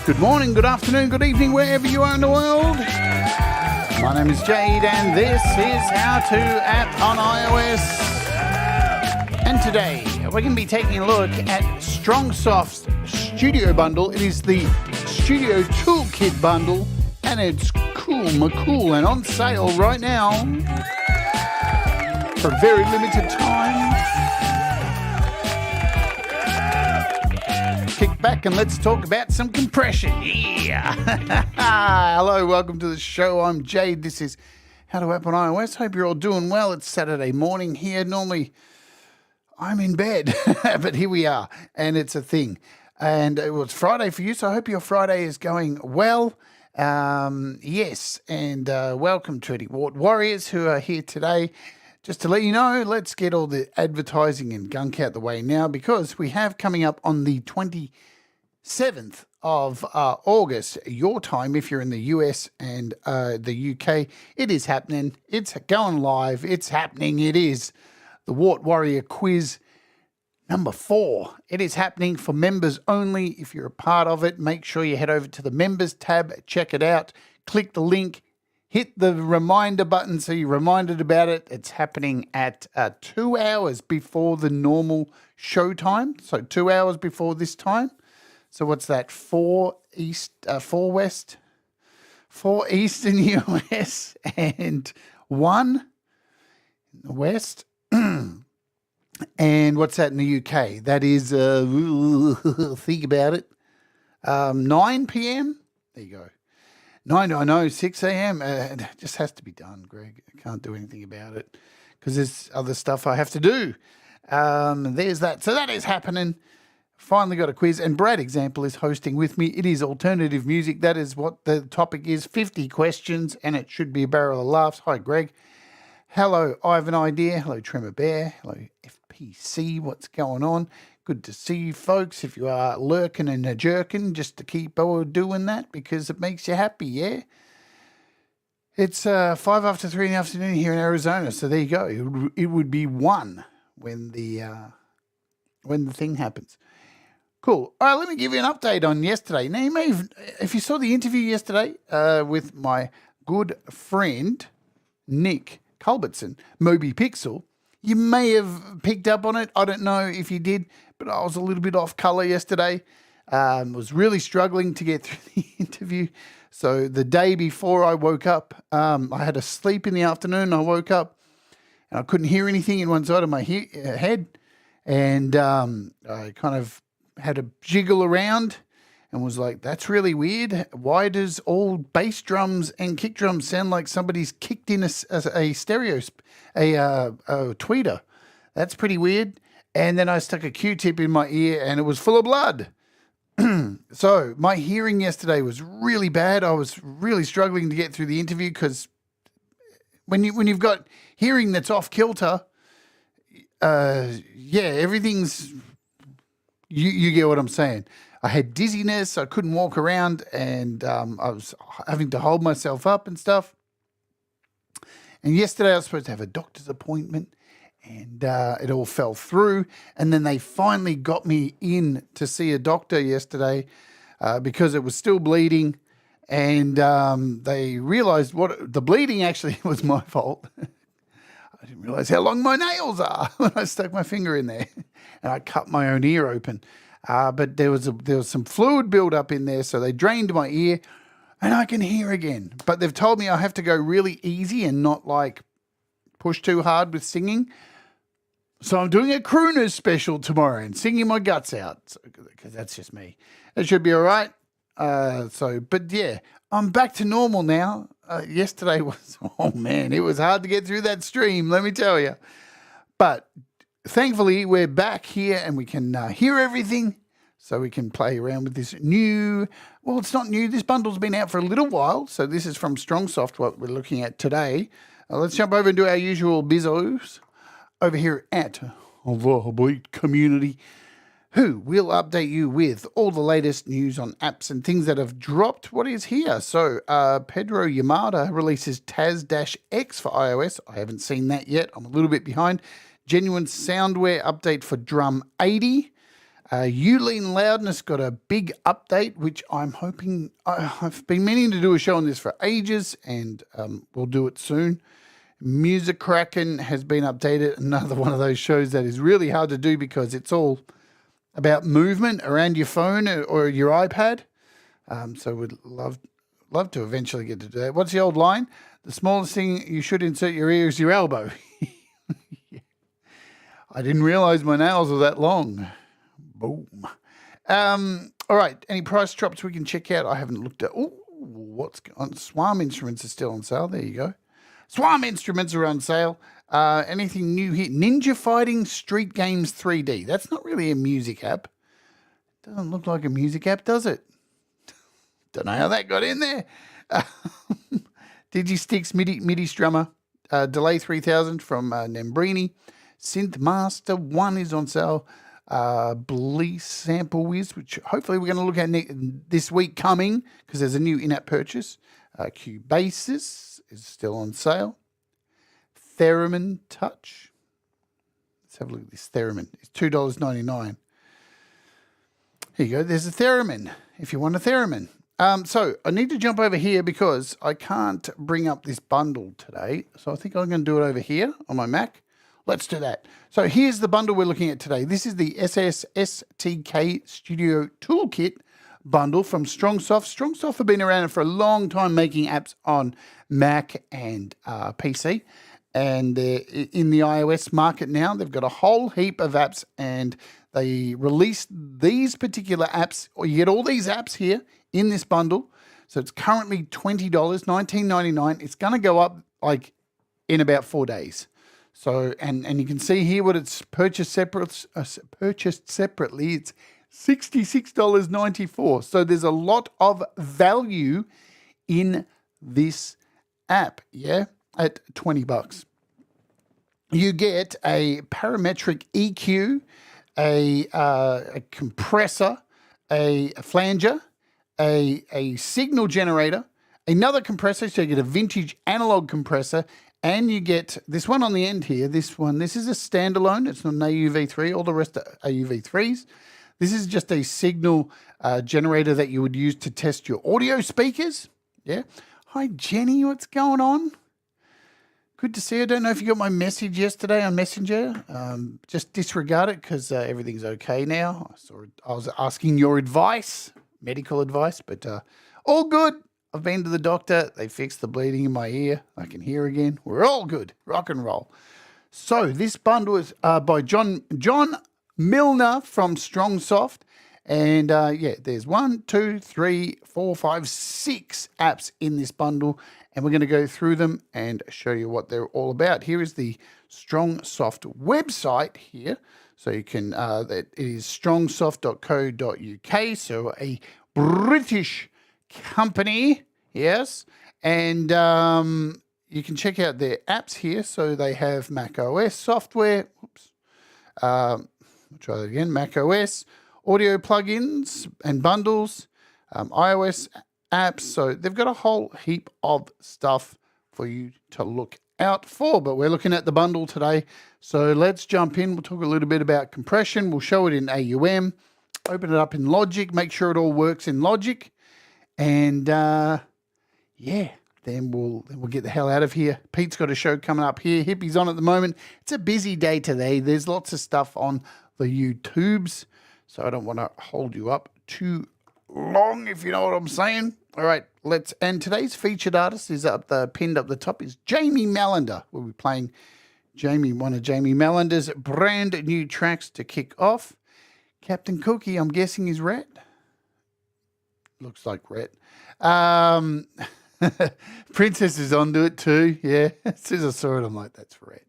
Good morning, good afternoon, good evening, wherever you are in the world. My name is Jade, and this is How To App on iOS. And today, we're going to be taking a look at StrongSoft's Studio Bundle. It is the Studio Tool Kit Bundle, and it's cool and on sale right now for a very limited time. Kick back and let's talk about some compression. Yeah. Hello, welcome to the show. I'm Jade. This is How to App on iOS. Hope you're all doing well. It's Saturday morning here. Normally, I'm in bed, but here we are, and it's a thing. And it was Friday for you, so I hope your Friday is going well. Yes, and welcome to the Wart Warriors who are here today. Just to let you know, let's get all the advertising and gunk out the way now, because we have coming up on the 27th of August, your time, if you're in the US and the UK, it is happening. It's going live. It's happening. It is the Wart Warrior Quiz number 4. It is happening for members only. If you're a part of it, make sure you head over to the members tab, check it out, click the link, hit the reminder button so you're reminded about it. It's happening at 2 hours before the normal show time. So 2 hours before this time. So what's that? 4 west, 4 eastern US, and 1 in the west. And what's that in the UK? That is, think about it, 9 p.m. There you go. 6 a.m. It just has to be done, Greg. I can't do anything about it because there's other stuff I have to do. There's that. So that is happening. Finally got a quiz. And Brad Example is hosting with me. It is alternative music. That is what the topic is. 50 questions, and it should be a barrel of laughs. Hi, Greg. Hello, I have an idea. Hello, Tremor Bear. Hello, FPC. What's going on? Good to see you folks. If you are lurking and jerking, just to keep doing that because it makes you happy, yeah? It's 5 after 3 in the afternoon here in Arizona, so there you go. It would be 1 when the thing happens. Cool. All right, let me give you an update on yesterday. Now, you may have, if you saw the interview yesterday with my good friend Nick Culbertson, Moby Pixel, you may have picked up on it. I don't know if you did, but I was a little bit off color yesterday. Was really struggling to get through the interview. So the day before I woke up, I had a sleep in the afternoon. I woke up and I couldn't hear anything in one side of my head. And I kind of had a jiggle around and was like, that's really weird. Why does all bass drums and kick drums sound like somebody's kicked in a stereo, a tweeter? That's pretty weird. And then I stuck a Q-tip in my ear and it was full of blood. So my hearing yesterday was really bad. I was really struggling to get through the interview because when you've got hearing that's off kilter, everything's, you get what I'm saying. I had dizziness. I couldn't walk around, and I was having to hold myself up and stuff. And yesterday I was supposed to have a doctor's appointment, and it all fell through. And then they finally got me in to see a doctor yesterday because it was still bleeding. And they realized what the bleeding actually was my fault. I didn't realize how long my nails are when I stuck my finger in there, and I cut my own ear open. But there was some fluid buildup in there, so they drained my ear, and I can hear again. But they've told me I have to go really easy and not like push too hard with singing. So I'm doing a crooner special tomorrow and singing my guts out, because that's just me. It should be all right. But yeah, I'm back to normal now. Yesterday was, oh man, it was hard to get through that stream, let me tell you. But thankfully, we're back here and we can hear everything, so we can play around with this new, well, it's not new. This bundle's been out for a little while, so this is from StrongSoft, what we're looking at today. Let's jump over and do our usual bizzos over here at the community. who will update you with all the latest news on apps and things that have dropped. What is here? So Pedro Yamada releases Taz-X for iOS. I haven't seen that yet. I'm a little bit behind. Genuine Soundware update for Drum 80. Ulean Loudness got a big update, which I'm hoping... I've been meaning to do a show on this for ages, and we'll do it soon. Music Kraken has been updated. Another one of those shows that is really hard to do because it's all about movement around your phone or your iPad. So we'd love to eventually get to do that. What's the old line? The smallest thing you should insert your ear is your elbow. Yeah. I didn't realize my nails were that long. Boom. All right. Any price drops we can check out? I haven't looked at. Oh, what's on? Swarm Instruments is still on sale. There you go. Swarm Instruments are on sale. Anything new here? Ninja Fighting Street Games 3D. That's not really a music app. Doesn't look like a music app, does it? Don't know how that got in there. DigiSticks MIDI Strummer. Delay 3000 from Nembrini. Synth Master 1 is on sale. Bleece Sample Wiz, which hopefully we're going to look at this week coming because there's a new in-app purchase. Cubasis is still on sale. Theremin Touch. Let's have a look at this Theremin. It's $2.99. Here you go. There's a Theremin if you want a Theremin. So I need to jump over here because I can't bring up this bundle today. So I think I'm going to do it over here on my Mac. Let's do that. So here's the bundle we're looking at today. This is the SS-STK Studio Tool Kit bundle from StrongSoft. StrongSoft have been around for a long time making apps on Mac and PC. And they're in the iOS market now. They've got a whole heap of apps, and they released these particular apps, or you get all these apps here in this bundle. So it's currently $20, $19.99. It's going to go up like in about 4 days. So, and you can see here what it's purchased separately. It's $66.94. So there's a lot of value in this app, yeah, at $20. You get a parametric EQ, a compressor, a flanger, a signal generator, another compressor, so you get a vintage analog compressor, and you get this one on the end here. This is a standalone. It's not an AUv3. All the rest are AUv3s. This is just a signal generator that you would use to test your audio speakers. Yeah. Hi, Jenny. What's going on? Good to see you. I don't know if you got my message yesterday on Messenger. Just disregard it because everything's okay now. I was asking your advice, medical advice, but all good. I've been to the doctor. They fixed the bleeding in my ear. I can hear again. We're all good. Rock and roll. So this bundle is by John Milner from StrongSoft. And yeah, there's 1, 2, 3, 4, 5, 6 apps in this bundle. And we're going to go through them and show you what they're all about. Here is the StrongSoft website here. So you can, it is strongsoft.co.uk. So a British company, yes. And you can check out their apps here. So they have Mac OS software. Oops. I'll try that again. Mac OS, audio plugins and bundles, iOS apps. So they've got a whole heap of stuff for you to look out for. But we're looking at the bundle today. So let's jump in. We'll talk a little bit about compression. We'll show it in AUM. Open it up in Logic. Make sure it all works in Logic. And yeah, then we'll get the hell out of here. Pete's got a show coming up here. Hippie's on at the moment. It's a busy day today. There's lots of stuff on the YouTubes, so I don't want to hold you up too long, if you know what I'm saying. All right, and today's featured artist is pinned up the top is Jamie Melander. We'll be playing one of Jamie Melander's brand new tracks to kick off. Captain Cookie, I'm guessing is Rhett. Looks like Rhett. Princess is onto it too. Yeah, as soon as I saw it, I'm like, that's Rhett.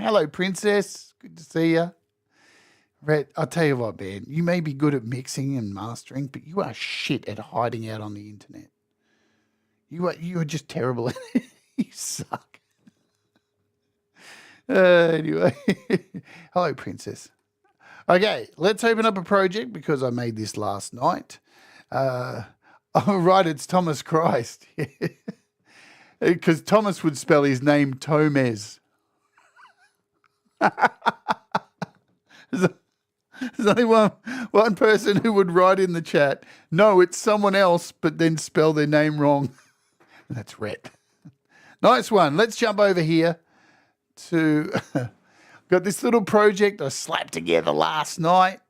Hello, Princess. Good to see you. Rhett, I'll tell you what, man. You may be good at mixing and mastering, but you are shit at hiding out on the internet. You are just terrible at it. You suck. Anyway, hello, Princess. Okay, let's open up a project because I made this last night. Oh, right, it's Thomas Christ. Because Thomas would spell his name Tomez. There's only one person who would write in the chat, no, it's someone else, but then spell their name wrong. That's Rhett. Nice one. Let's jump over here to... Got this little project I slapped together last night.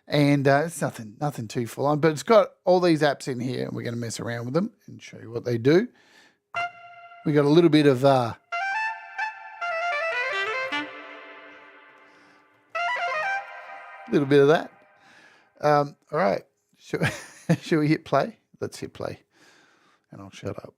And it's nothing too full on, but it's got all these apps in here, and we're going to mess around with them and show you what they do. We got a little bit of... little bit of that. All right. Shall we hit play? Let's hit play. And I'll shut up.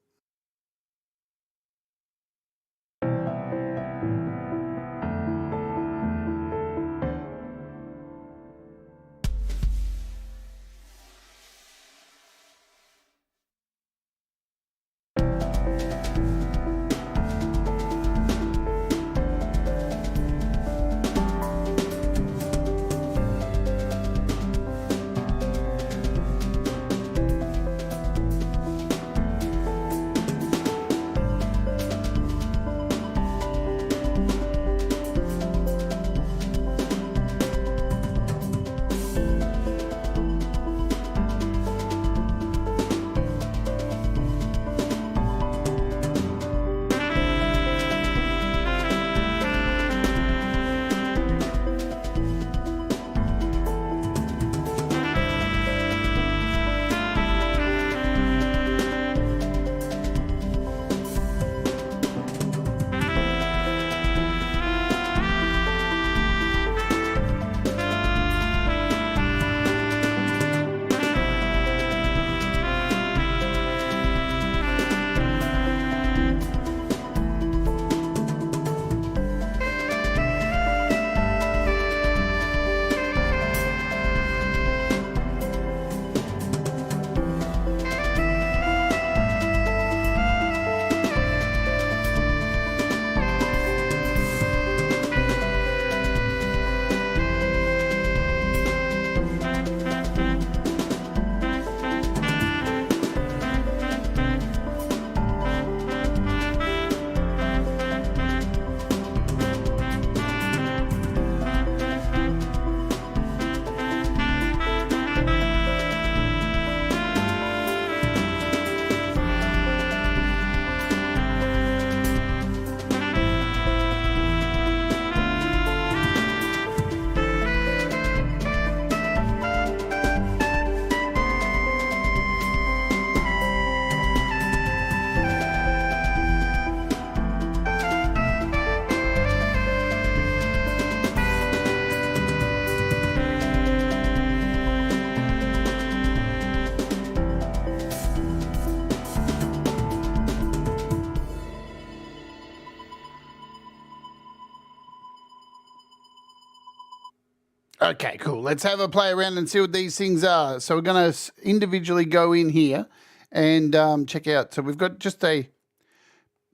Okay, cool. Let's have a play around and see what these things are. So we're going to individually go in here and check out. So we've got just a,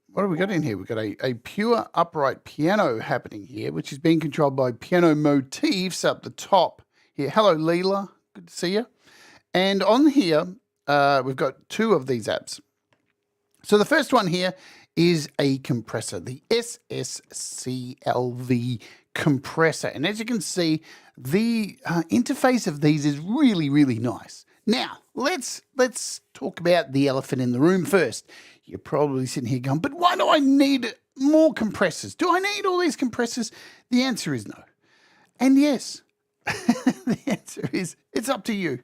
what have we got in here? We've got a pure upright piano happening here, which is being controlled by piano motifs up the top here. Hello, Leela. Good to see you. And on here, we've got two of these apps. So the first one here is a compressor, the SSCLV compressor. And as you can see, the interface of these is really, really nice. Now, let's talk about the elephant in the room first. You're probably sitting here going, but why do I need more compressors? Do I need all these compressors? The answer is no. And yes, the answer is it's up to you.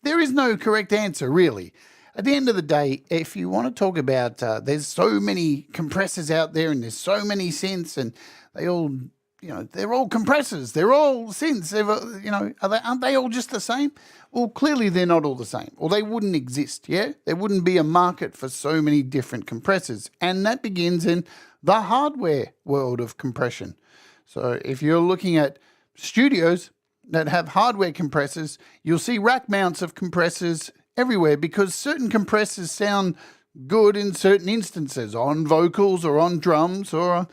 There is no correct answer, really. At the end of the day, if you want to talk about, there's so many compressors out there and there's so many synths and they all, you know, they're all compressors. They're all synths. You know, aren't they all just the same? Well, clearly they're not all the same, or they wouldn't exist, yeah? There wouldn't be a market for so many different compressors. And that begins in the hardware world of compression. So if you're looking at studios that have hardware compressors, you'll see rack mounts of compressors everywhere because certain compressors sound good in certain instances, on vocals or on drums, and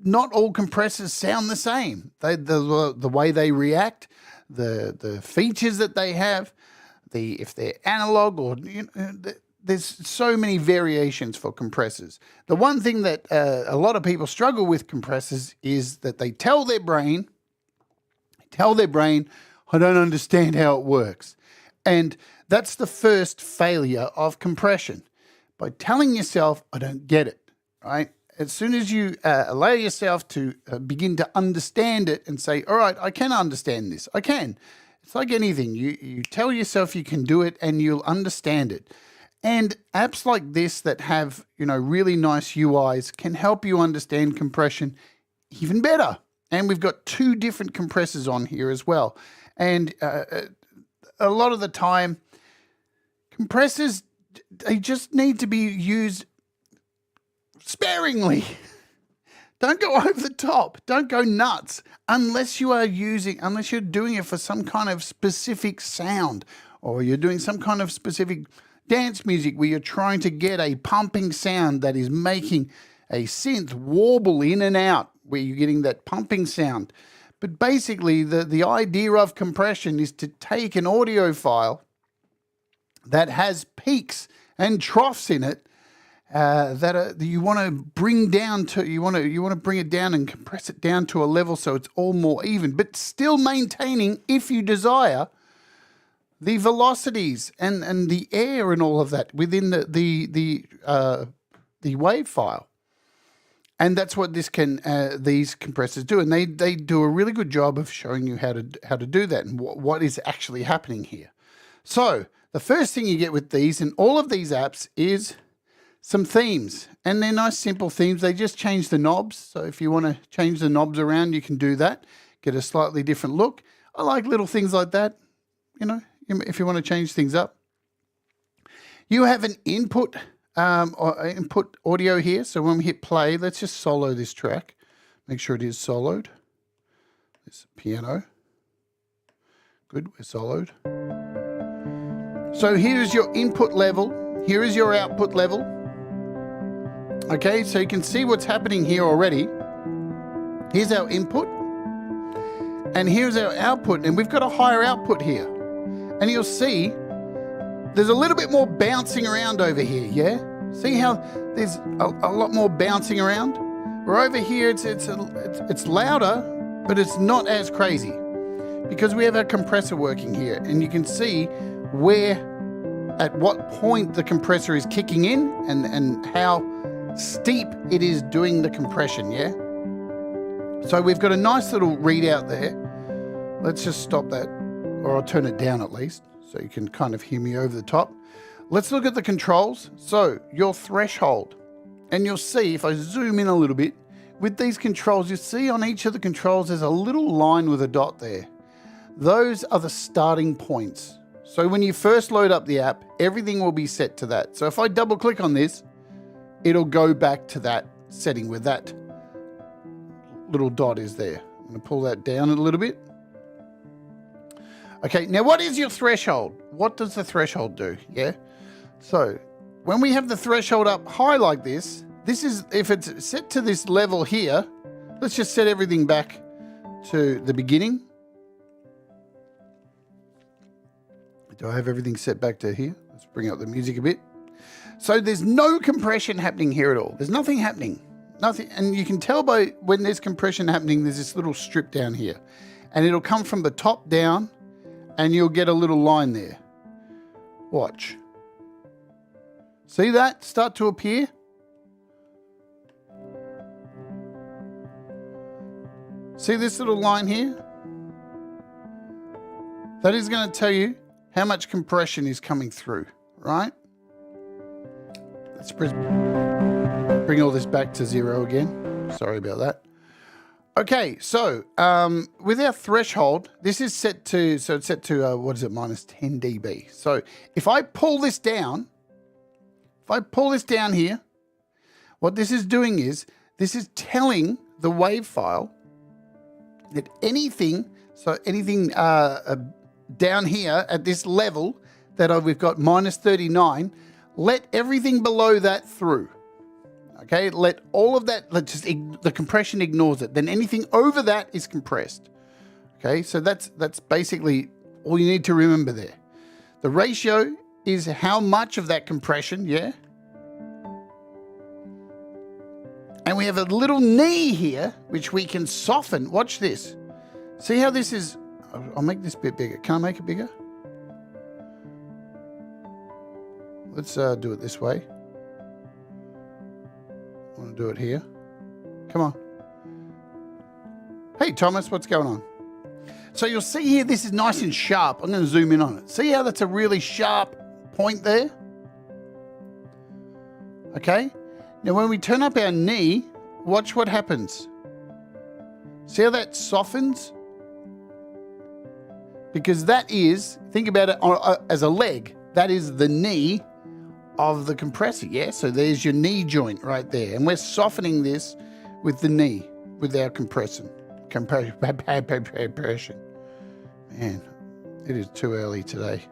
not all compressors sound the same. The way they react, the features that they have, if they're analog or there's so many variations for compressors. The one thing that a lot of people struggle with compressors is that they tell their brain, I don't understand how it works. And that's the first failure of compression. By telling yourself, I don't get it, right? As soon as you allow yourself to begin to understand it and say, all right, I can understand this. I can. It's like anything. You tell yourself you can do it and you'll understand it. And apps like this that have, really nice UIs can help you understand compression even better. And we've got 2 different compressors on here as well. And a lot of the time, compressors, they just need to be used sparingly. Don't go over the top. Don't go nuts unless you're doing it for some kind of specific sound, or you're doing some kind of specific dance music where you're trying to get a pumping sound that is making a synth warble in and out, where you're getting that pumping sound. But basically, the idea of compression is to take an audio file that has peaks and troughs in it that you want to bring down to, you want to bring it down and compress it down to a level so it's all more even, but still maintaining, if you desire, the velocities and the air and all of that within the wave file. And that's what these compressors do, and they do a really good job of showing you how to do that and what is actually happening here. So the first thing you get with these and all of these apps is some themes, and they're nice simple themes. They just change the knobs. So if you want to change the knobs around, you can do that. Get a slightly different look. I like little things like that. If you want to change things up, you have an input. Or input audio here. So when we hit play, let's just solo this track. Make sure it is soloed. This piano. Good, we're soloed. So here's your input level. Here is your output level. Okay, so you can see what's happening here already. Here's our input. And here's our output. And we've got a higher output here. And you'll see there's a little bit more bouncing around over here, yeah? See how there's a lot more bouncing around? Where over here it's louder, but it's not as crazy because we have our compressor working here, and you can see at what point the compressor is kicking in and how steep it is doing the compression, yeah? So we've got a nice little readout there. Let's just stop that, or I'll turn it down at least, so you can kind of hear me over the top. Let's look at the controls. So your threshold, and you'll see if I zoom in a little bit, with these controls, you see on each of the controls, there's a little line with a dot there. Those are the starting points. So when you first load up the app, everything will be set to that. So if I double click on this, it'll go back to that setting where that little dot is there. I'm going to pull that down a little bit. Okay, now what is your threshold? What does the threshold do? Yeah. So when we have the threshold up high like this is, if it's set to this level here, let's just set everything back to the beginning. Do I have everything set back to here? Let's bring up the music a bit. So there's no compression happening here at all. There's nothing happening. Nothing. And you can tell by when there's compression happening, there's this little strip down here. And it'll come from the top down, and you'll get a little line there. Watch. See that start to appear? See this little line here? That is going to tell you how much compression is coming through, right? Let's bring all this back to 0 again. Sorry about that. Okay, so with our threshold, this is set to, what is it, minus 10 dB. So if I pull this down, here, what this is doing is, this is telling the wave file that anything down here at this level that we've got minus 39, let everything below that through. Okay, let all of that, the compression ignores it. Then anything over that is compressed. Okay, so that's basically all you need to remember there. The ratio is how much of that compression, yeah? And we have a little knee here, which we can soften. Watch this. See how this is, I'll make this a bit bigger. Can I make it bigger? Let's do it this way. I want to do it here. Come on. Hey, Thomas, what's going on? So you'll see here, this is nice and sharp. I'm going to zoom in on it. See how that's a really sharp point there? Okay. Now, when we turn up our knee, watch what happens. See how that softens? Because that is, think about it as a leg. That is the knee of the compressor, yeah? So there's your knee joint right there. And we're softening this with the knee, with our compression. Man, it is too early today.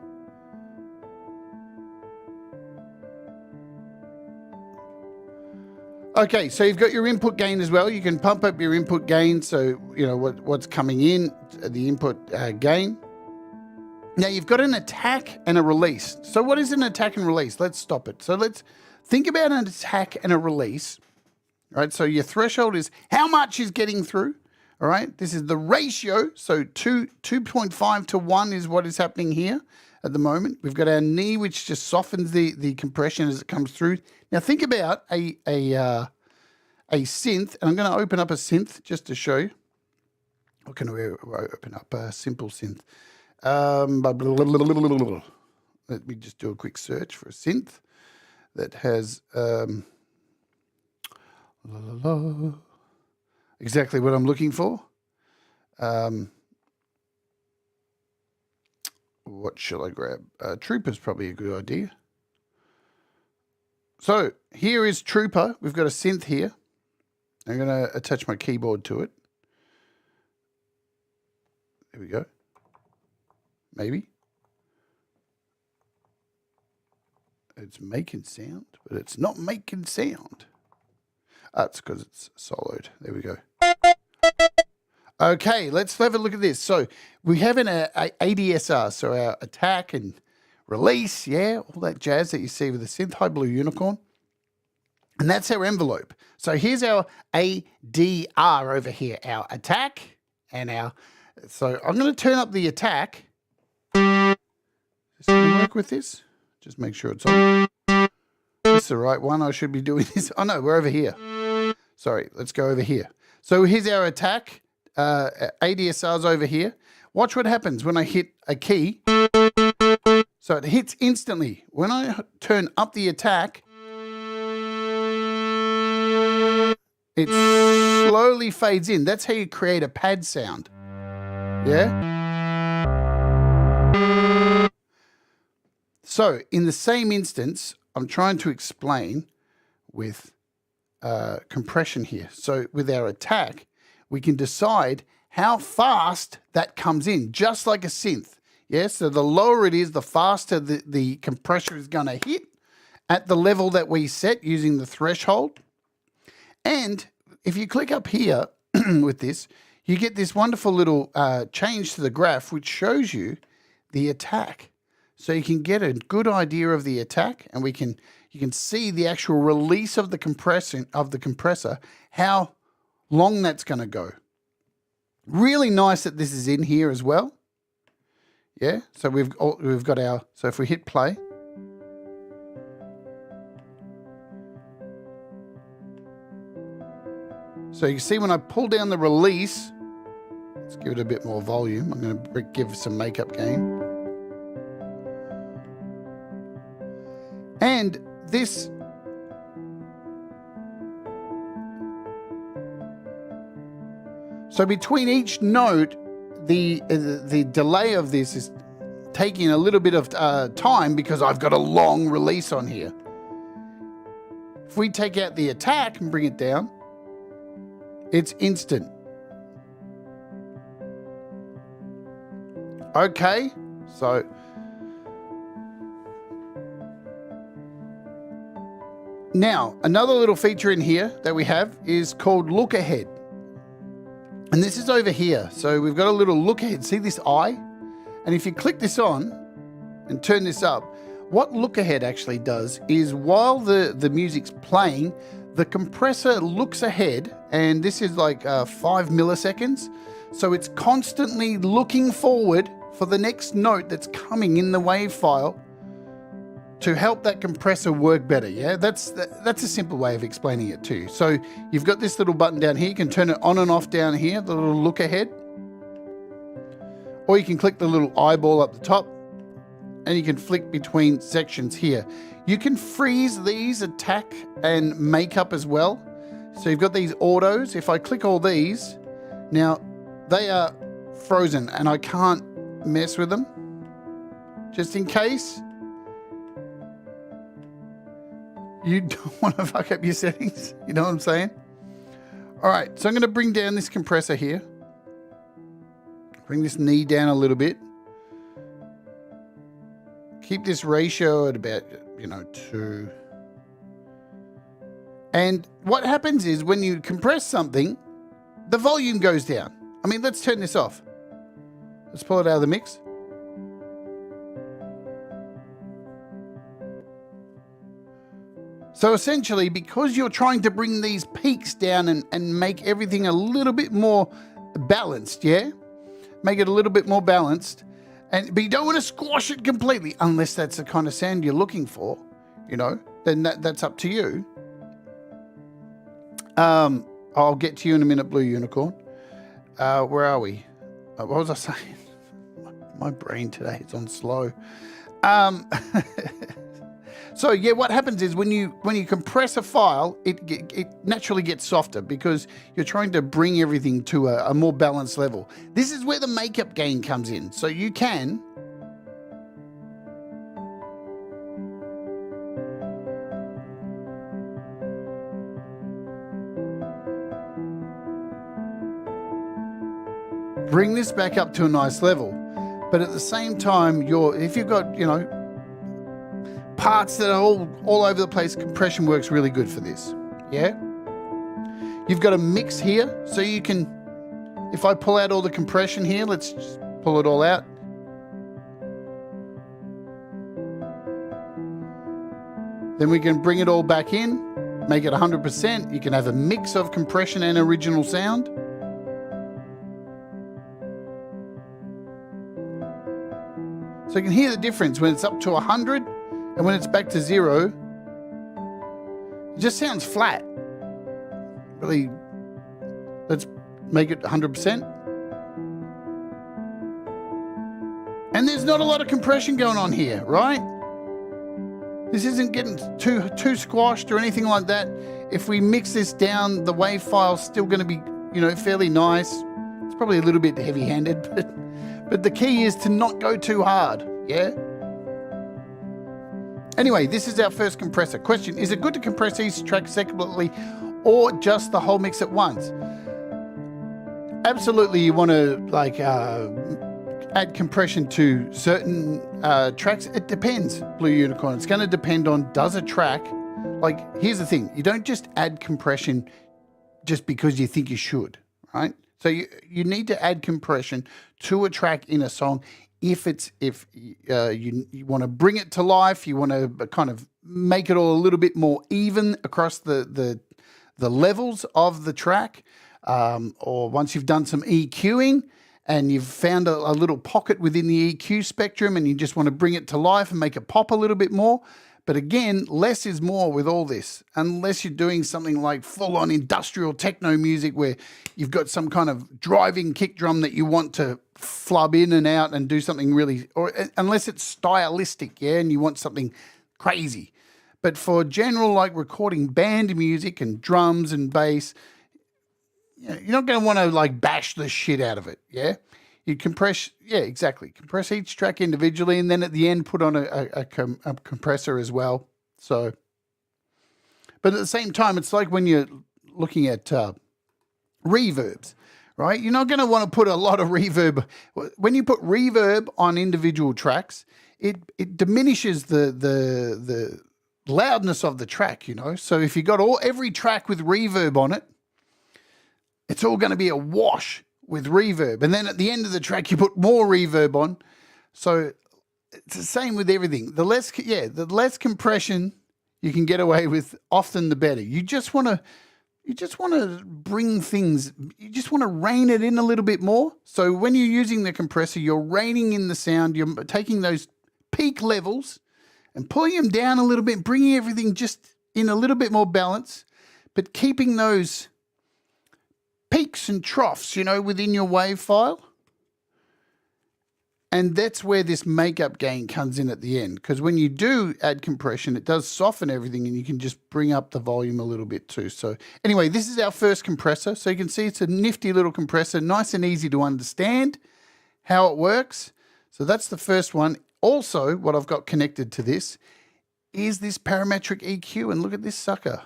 Okay, so you've got your input gain as well. You can pump up your input gain, so you know what's coming in, the input gain. Now you've got an attack and a release. So what is an attack and release? Let's stop it. So let's think about an attack and a release. Right, so your threshold is how much is getting through. All right, this is the ratio. So 2.5 to 1 is what is happening here at the moment. We've got our knee, which just softens the compression as it comes through. Now think about a synth, and I'm going to open up a synth just to show you. What can we open up? A simple synth. Let me just do a quick search for a synth that has exactly what I'm looking for. What shall I grab? Trooper's probably a good idea. So here is Trooper. We've got a synth here. I'm going to attach my keyboard to it. There we go. Maybe. It's making sound, but it's not making sound. That's because it's soloed. There we go. Okay, let's have a look at this. So we have an ADSR, so our attack and release, yeah, all that jazz that you see with the synth, High Blue Unicorn. And that's our envelope. So here's our ADR over here, our attack and our... So I'm going to turn up the attack. Just going to work with this. Just make sure it's on. This is the right one. I should be doing this. Oh, no, we're over here. Sorry, let's go over here. So here's our attack. ADSR's over here. Watch what happens when I hit a key. So it hits instantly. When I turn up the attack, it slowly fades in. That's how you create a pad sound. Yeah? So in the same instance, I'm trying to explain with compression here. So with our attack, we can decide how fast that comes in, just like a synth. Yeah, so the lower it is, the faster the compressor is going to hit at the level that we set using the threshold. And if you click up here with this, you get this wonderful little change to the graph, which shows you the attack. So you can get a good idea of the attack, and you can see the actual release of the compressor, how long that's going to go. Really nice that this is in here as well. Yeah, so we've got our, so if we hit play, so you see when I pull down the release, let's give it a bit more volume. I'm going to give some makeup gain. And this, so between each note, the delay of this is taking a little bit of time because I've got a long release on here. If we take out the attack and bring it down, it's instant. Okay, so Now, another little feature in here that we have is called look ahead. And this is over here. So we've got a little look ahead. See this eye? And if you click this on and turn this up, what look ahead actually does is while the music's playing, the compressor looks ahead, and this is like 5 milliseconds. So it's constantly looking forward for the next note that's coming in the wave file to help that compressor work better. Yeah, that's a simple way of explaining it to you. So you've got this little button down here. You can turn it on and off down here, the little look ahead. Or you can click the little eyeball up the top and you can flick between sections here. You can freeze these, attack and make up as well. So you've got these autos. If I click all these, now they are frozen and I can't mess with them. Just in case you don't want to fuck up your settings. You know what I'm saying? All right, so I'm going to bring down this compressor here. Bring this knee down a little bit. Keep this ratio at about, 2. And what happens is when you compress something, the volume goes down. I mean, let's turn this off. Let's pull it out of the mix. So essentially, because you're trying to bring these peaks down and make everything a little bit more balanced, yeah? Make it a little bit more balanced. But you don't want to squash it completely, unless that's the kind of sound you're looking for, then that's up to you. I'll get to you in a minute, Blue Unicorn. Where are we? What was I saying? My brain today is on slow. So yeah, what happens is when you compress a file, it naturally gets softer because you're trying to bring everything to a more balanced level. This is where the makeup gain comes in. So you can bring this back up to a nice level, but at the same time, if you've got parts that are all over the place, compression works really good for this. Yeah. You've got a mix here, so you can, if I pull out all the compression here, let's just pull it all out. Then we can bring it all back in, make it 100%. You can have a mix of compression and original sound. So you can hear the difference when it's up to 100 and when it's back to 0. It just sounds flat. Really, let's make it 100%. And there's not a lot of compression going on here, right? This isn't getting too squashed or anything like that. If we mix this down, the wave file's still going to be, fairly nice. It's probably a little bit heavy-handed, but the key is to not go too hard, yeah? Anyway, this is our first compressor. Question, is it good to compress each track separately or just the whole mix at once? Absolutely, you want to add compression to certain tracks. It depends, Blue Unicorn. It's going to depend on, does a track, here's the thing, you don't just add compression just because you think you should, right? So you need to add compression to a track in a song if you want to bring it to life, you want to kind of make it all a little bit more even across the levels of the track, or once you've done some EQing and you've found a little pocket within the EQ spectrum and you just want to bring it to life and make it pop a little bit more. But again, less is more with all this, unless you're doing something like full-on industrial techno music where you've got some kind of driving kick drum that you want to flub in and out and do something really, or unless it's stylistic, yeah, and you want something crazy. But for general, recording band music and drums and bass, you're not going to want to bash the shit out of it, yeah? You compress, yeah, exactly. Compress each track individually, and then at the end, put on a compressor as well. So, but at the same time, it's like when you're looking at reverbs, right? You're not going to want to put a lot of reverb. When you put reverb on individual tracks, it diminishes the loudness of the track, you know. So if you got every track with reverb on it, it's all going to be a wash with reverb. And then at the end of the track, you put more reverb on. So it's the same with everything. The less compression you can get away with, often the better. You just want to bring things, you just want to rein it in a little bit more. So when you're using the compressor, you're reining in the sound. You're taking those peak levels and pulling them down a little bit, bringing everything just in a little bit more balance, but keeping those peaks and troughs, you know, within your wave file. And that's where this makeup gain comes in at the end, because when you do add compression, it does soften everything and you can just bring up the volume a little bit too. So anyway, this is our first compressor. So you can see it's a nifty little compressor, nice and easy to understand how it works. So that's the first one. Also, what I've got connected to this is this parametric EQ, and look at this sucker.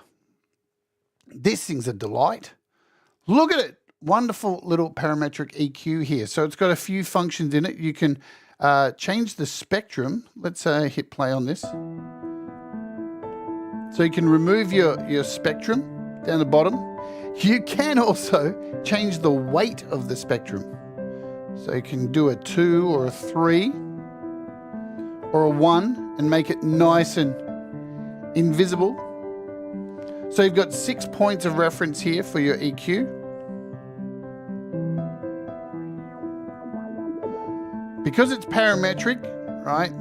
This thing's a delight. Look at it. Wonderful little parametric EQ here. So it's got a few functions in it. You can change the spectrum. Let's hit play on this. So you can remove your spectrum down the bottom. You can also change the weight of the spectrum. So you can do a 2 or a 3 or a 1 and make it nice and invisible. So you've got 6 points of reference here for your EQ. Because it's parametric, right,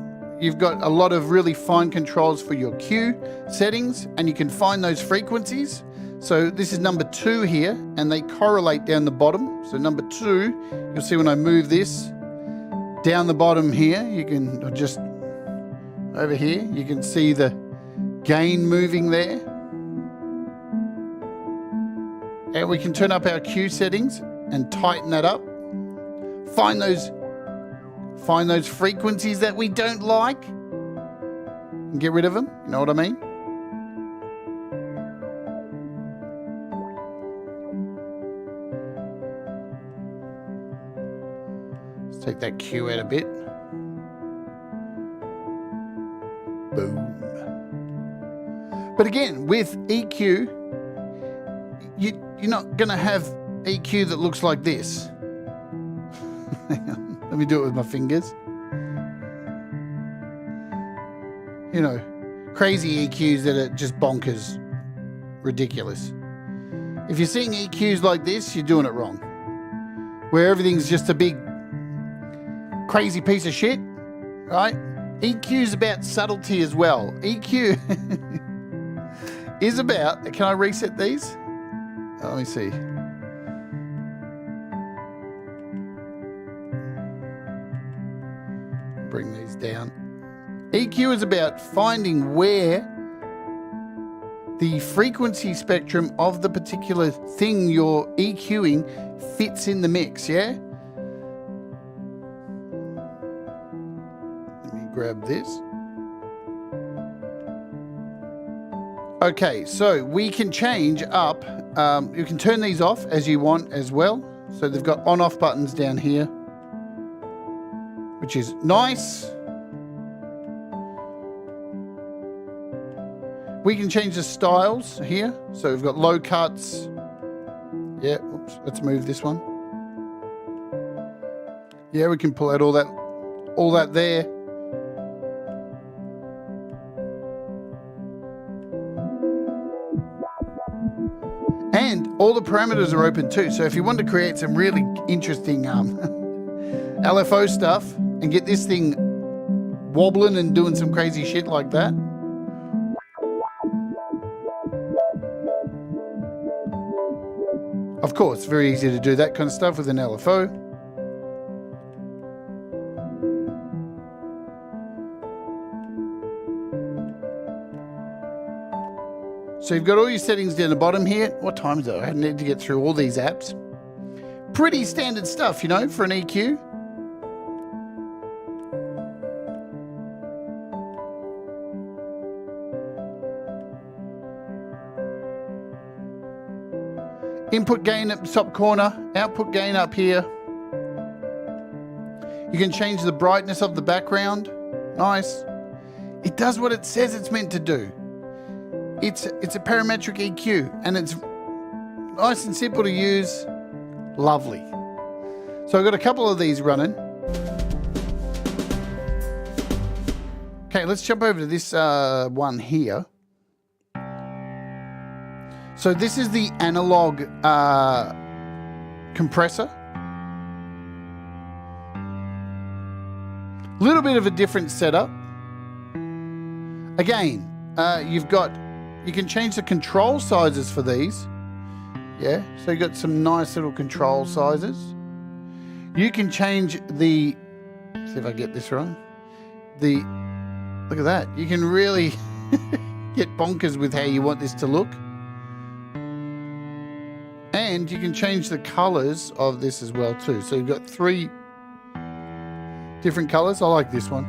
you've got a lot of really fine controls for your Q settings, and you can find those frequencies. So this is number 2 here, and they correlate down the bottom. So number 2, you'll see when I move this down the bottom here, you can just, over here, you can see the gain moving there. And we can turn up our Q settings and tighten that up. Find those frequencies that we don't like and get rid of them. You know what I mean? Let's take that Q out a bit. Boom. But again, with EQ, you're not going to have EQ that looks like this. Hang on. Let me do it with my fingers. You know, crazy EQs that are just bonkers, ridiculous. If you're seeing EQs like this, you're doing it wrong. Where everything's just a big, crazy piece of shit, right? EQ is about subtlety as well. EQ is about, can I reset these? Oh, let me see. Bring these down. EQ is about finding where the frequency spectrum of the particular thing you're EQing fits in the mix, yeah? Let me grab this. Okay, so we can change up, you can turn these off as you want as well. So they've got on-off buttons down here, which is nice. We can change the styles here. So we've got low cuts. Yeah, oops, let's move this one. Yeah, we can pull out all that there. And all the parameters are open too. So if you want to create some really interesting LFO stuff and get this thing wobbling and doing some crazy shit like that, of course, very easy to do that kind of stuff with an LFO. So you've got all your settings down the bottom here. What time is it? I need to get through all these apps. Pretty standard stuff, you know, for an EQ. Input gain at the top corner, output gain up here. You can change the brightness of the background. Nice. It does what it says it's meant to do. It's a parametric EQ, and it's nice and simple to use. Lovely. So I've got a couple of these running. Okay, let's jump over to this one here. So this is the analog compressor. Little bit of a different setup. Again, you can change the control sizes for these. Yeah, so you got some nice little control sizes. You can change the, see if I get this right. Look at that. You can really get bonkers with how you want this to look. And you can change the colors of this as well too. So you've got 3 different colors. I like this one.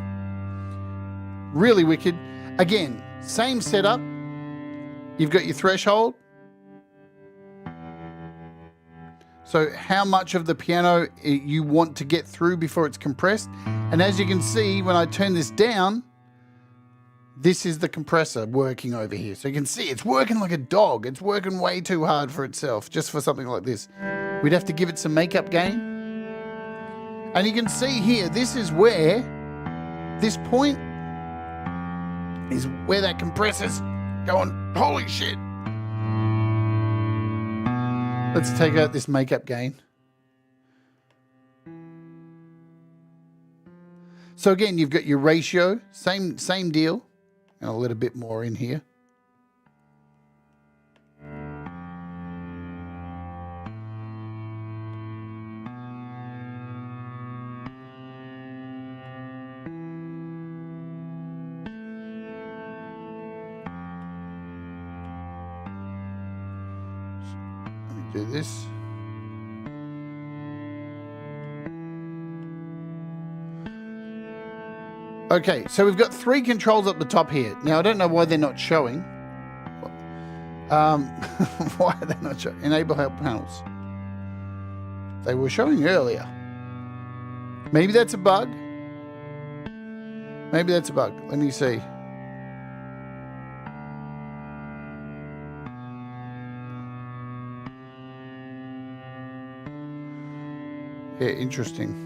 Really wicked. Again, same setup. You've got your threshold. So how much of the piano you want to get through before it's compressed. And as you can see, when I turn this down, this is the compressor working over here. So you can see it's working like a dog. It's working way too hard for itself, just for something like this. We'd have to give it some makeup gain. And you can see here, this is where, this point is where that compressor's going, holy shit. Let's take out this makeup gain. So again, you've got your ratio, same deal. And I'll let a bit more in here. Let me do this. Okay, so we've got 3 controls up the top here. Now, I don't know why they're not showing. Why are they not showing? Enable help panels. They were showing earlier. Maybe that's a bug. Maybe that's a bug. Let me see. Yeah, interesting.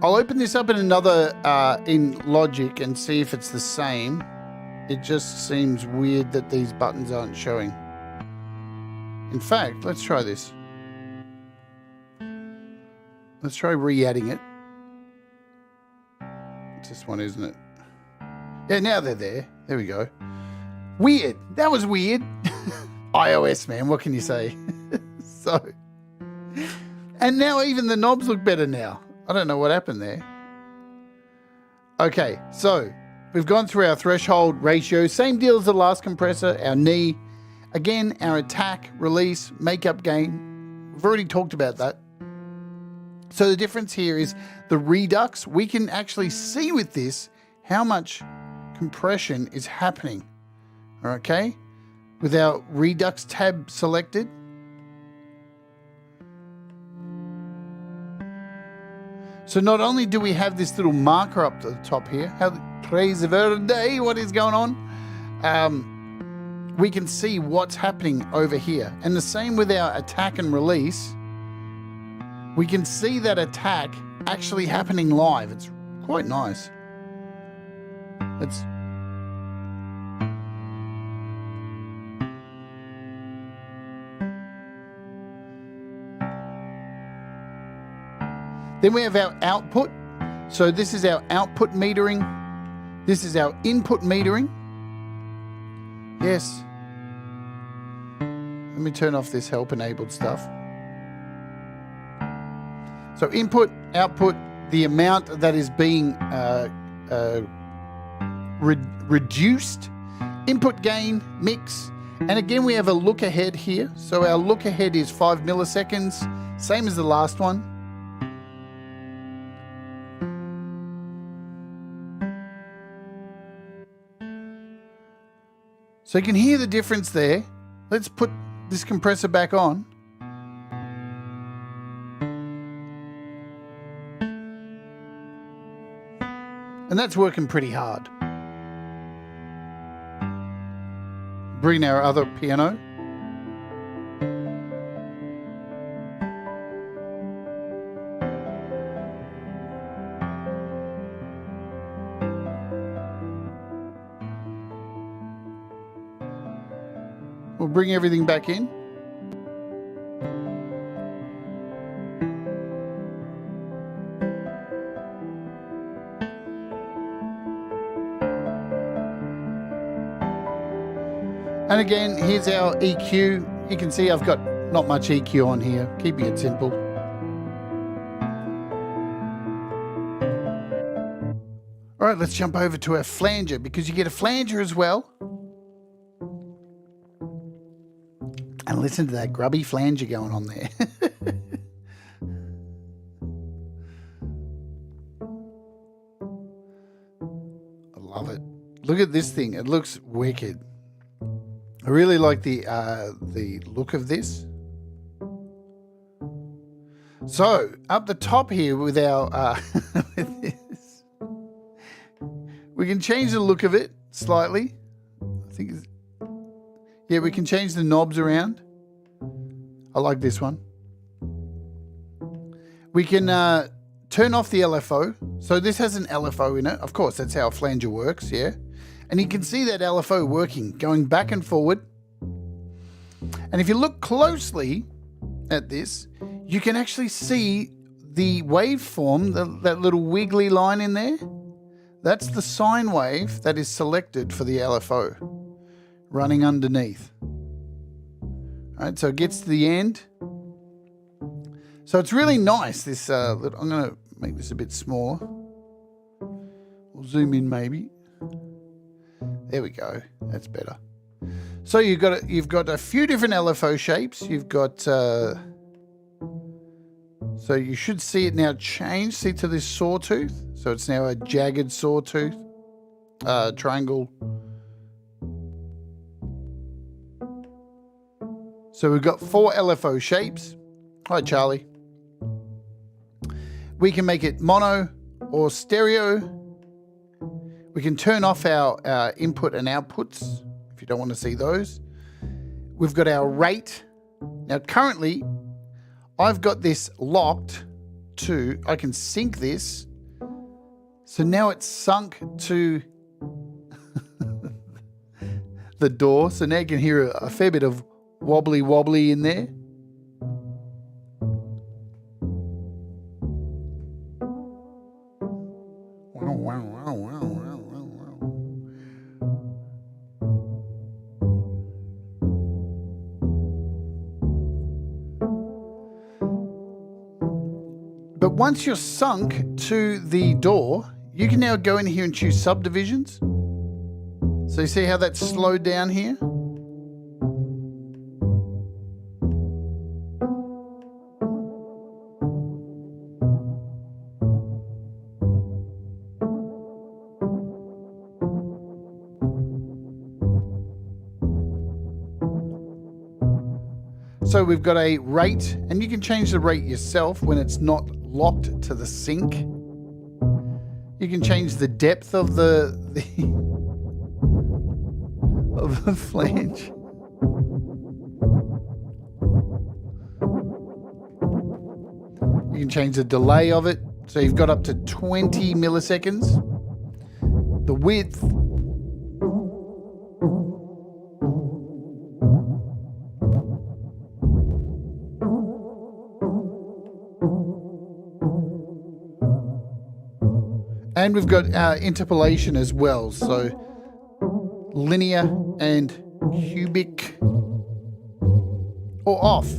I'll open this up in another, in Logic and see if it's the same. It just seems weird that these buttons aren't showing. In fact, let's try this. Let's try re-adding it. It's this one, isn't it? Yeah, now they're there. There we go. Weird. That was weird. iOS, man. What can you say? So, and now even the knobs look better now. I don't know what happened there. Okay, so we've gone through our threshold ratio. Same deal as the last compressor, our knee. Again, our attack, release, makeup gain. We've already talked about that. So the difference here is the redux. We can actually see with this how much compression is happening. Okay, with our redux tab selected. So not only do we have this little marker up to the top here, how crazy verde, what is going on? We can see what's happening over here. And the same with our attack and release. We can see that attack actually happening live. It's quite nice. Let's... Then we have our output. So this is our output metering. This is our input metering. Yes. Let me turn off this help enabled stuff. So input, output, the amount that is being reduced, input gain, mix. And again, we have a look ahead here. So our look ahead is 5 milliseconds, same as the last one. So you can hear the difference there. Let's put this compressor back on. And that's working pretty hard. Bring our other piano. We'll bring everything back in. And again, here's our EQ. You can see I've got not much EQ on here, keeping it simple. All right, let's jump over to our flanger, because you get a flanger as well. And listen to that grubby flanger going on there. I love it. Look at this thing. It looks wicked. I really like the look of this. So up the top here with our with this, we can change the look of it slightly. I think it's, yeah, we can change the knobs around. I like this one. We can turn off the LFO. So this has an LFO in it. Of course, that's how a flanger works, yeah. And you can see that LFO working, going back and forward. And if you look closely at this, you can actually see the waveform, that little wiggly line in there. That's the sine wave that is selected for the LFO, running underneath. All right, so it gets to the end. So it's really nice, this, I'm going to make this a bit smaller. We'll zoom in maybe. There we go. That's better. So you've got a few different LFO shapes. You've got so you should see it now change. See to this sawtooth. So it's now a jagged sawtooth triangle. So we've got 4 LFO shapes. Hi, Charlie. We can make it mono or stereo. We can turn off our input and outputs if you don't want to see those. We've got our rate. Now currently, I've got this locked to, I can sync this. So now it's sunk to the door. So now you can hear a fair bit of wobbly in there. But once you're sunk to the door, you can now go in here and choose subdivisions. So you see how that's slowed down here? So we've got a rate, and you can change the rate yourself when it's not locked to the sync. You can change the depth of the flange. You can change the delay of it. So you've got up to 20 milliseconds. The width. And we've got interpolation as well, so linear and cubic or off.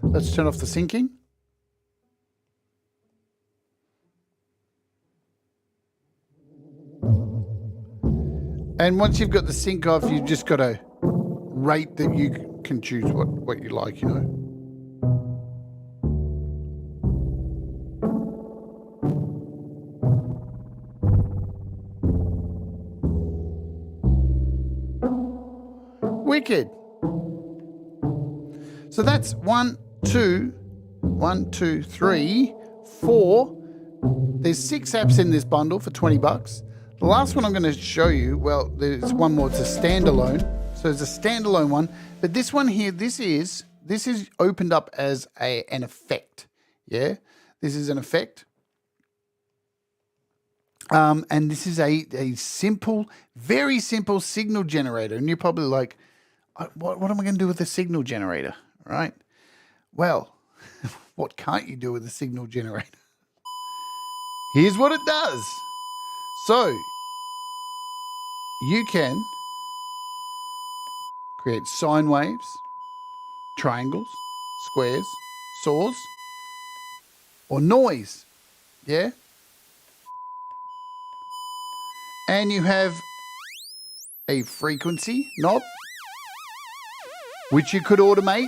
Let's turn off the syncing. And once you've got the sync off, you've just got a rate that you can choose what you like, you know. Wicked. So that's 1, 2, 3, 4. There's 6 apps in this bundle for 20 bucks. The last one I'm going to show you, well, there's one more. It's a standalone. So it's a standalone one. But this one here, this is opened up as an effect. Yeah, this is an effect. And this is a simple, very simple signal generator. And you're probably like, what am I going to do with a signal generator? Right? Well, what can't you do with a signal generator? Here's what it does. So you can create sine waves, triangles, squares, saws, or noise. Yeah? And you have a frequency knob, which you could automate,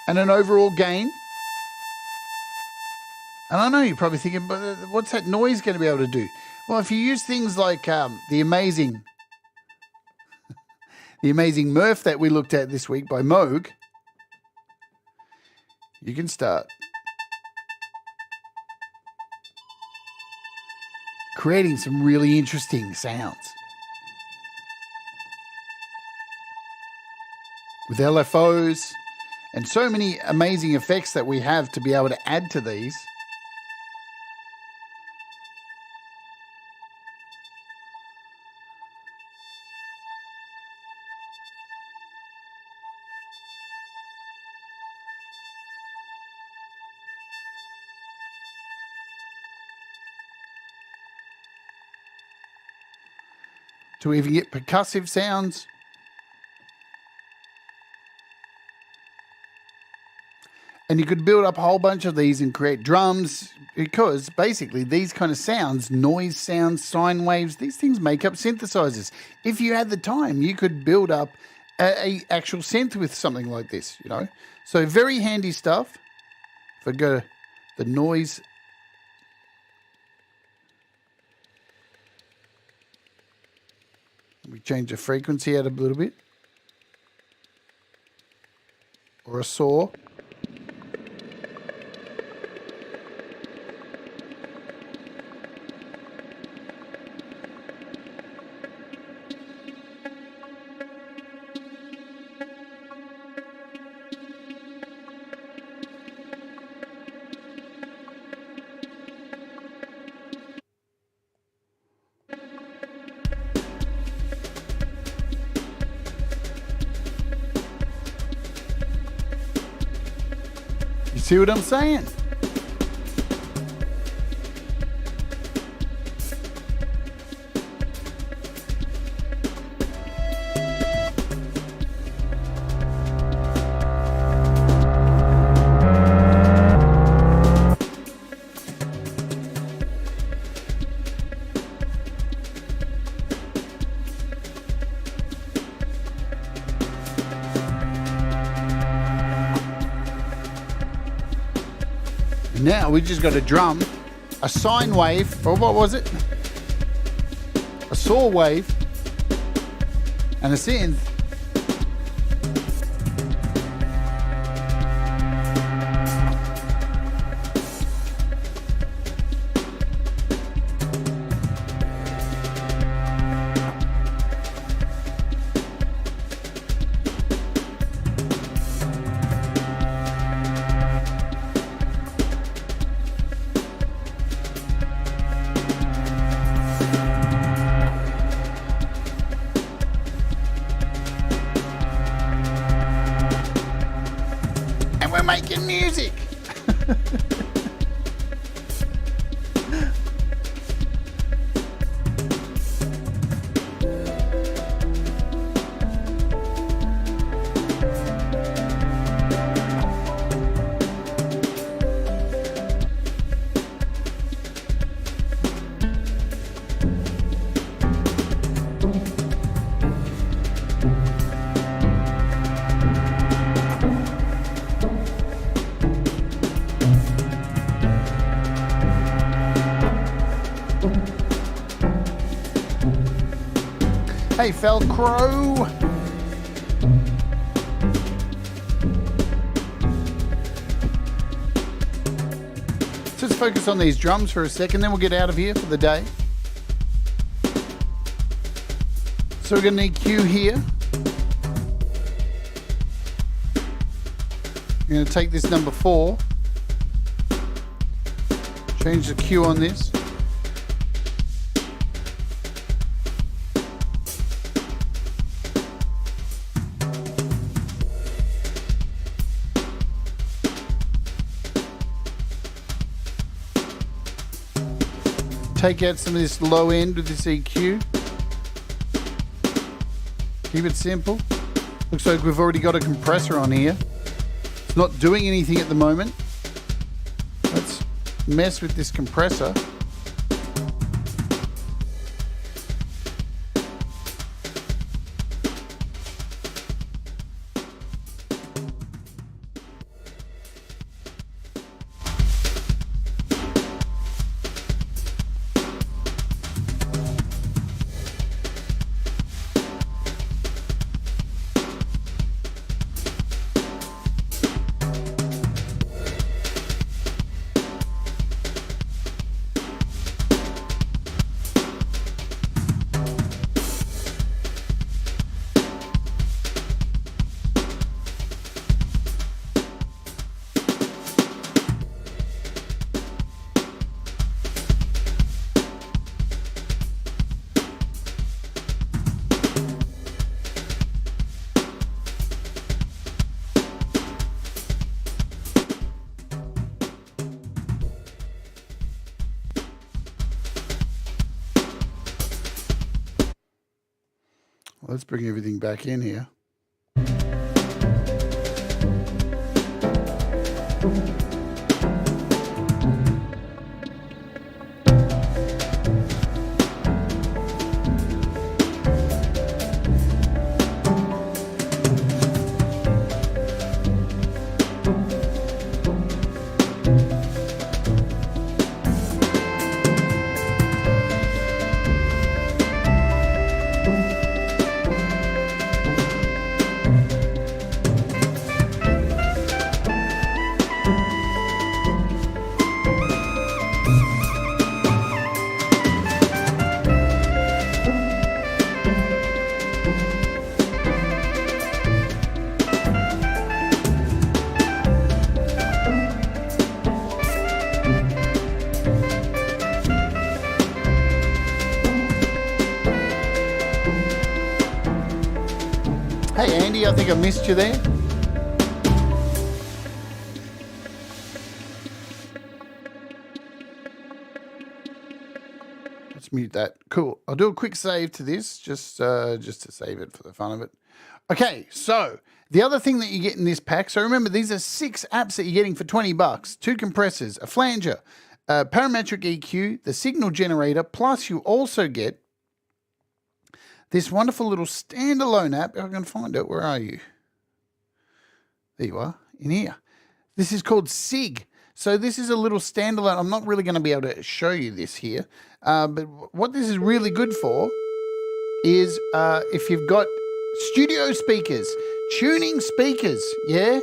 and an overall gain. And I know you're probably thinking, but what's that noise going to be able to do? Well, if you use things like the amazing Murph that we looked at this week by Moog, you can start creating some really interesting sounds. With LFOs and so many amazing effects that we have to be able to add to these. To even get percussive sounds. And you could build up a whole bunch of these and create drums, because basically these kind of sounds, noise sounds, sine waves, these things make up synthesizers. If you had the time, you could build up a actual synth with something like this, you know. So very handy stuff. If I go to the noise, we change the frequency out a little bit. Or a saw. See what I'm saying? Now we just got a drum, a sine wave, or what was it? A saw wave, and a synth. We're making music. Hey, Felcrow. Let's focus on these drums for a second, then we'll get out of here for the day. So we're going to need Q here. I'm going to take this number 4, change the Q on this. Take out some of this low end with this EQ. Keep it simple. Looks like we've already got a compressor on here. It's not doing anything at the moment. Let's mess with this compressor. Let's bring everything back in here. Hey Andy, I think I missed you there. Let's mute that. Cool. I'll do a quick save to this, just to save it for the fun of it. Okay, so the other thing that you get in this pack, so remember these are 6 apps that you're getting for 20 bucks, 2 compressors, a flanger, a parametric EQ, the signal generator, plus you also get this wonderful little standalone app. If I can find it, where are you? There you are, in here. This is called SIG. So this is a little standalone. I'm not really going to be able to show you this here. But what this is really good for is if you've got studio speakers, tuning speakers, yeah?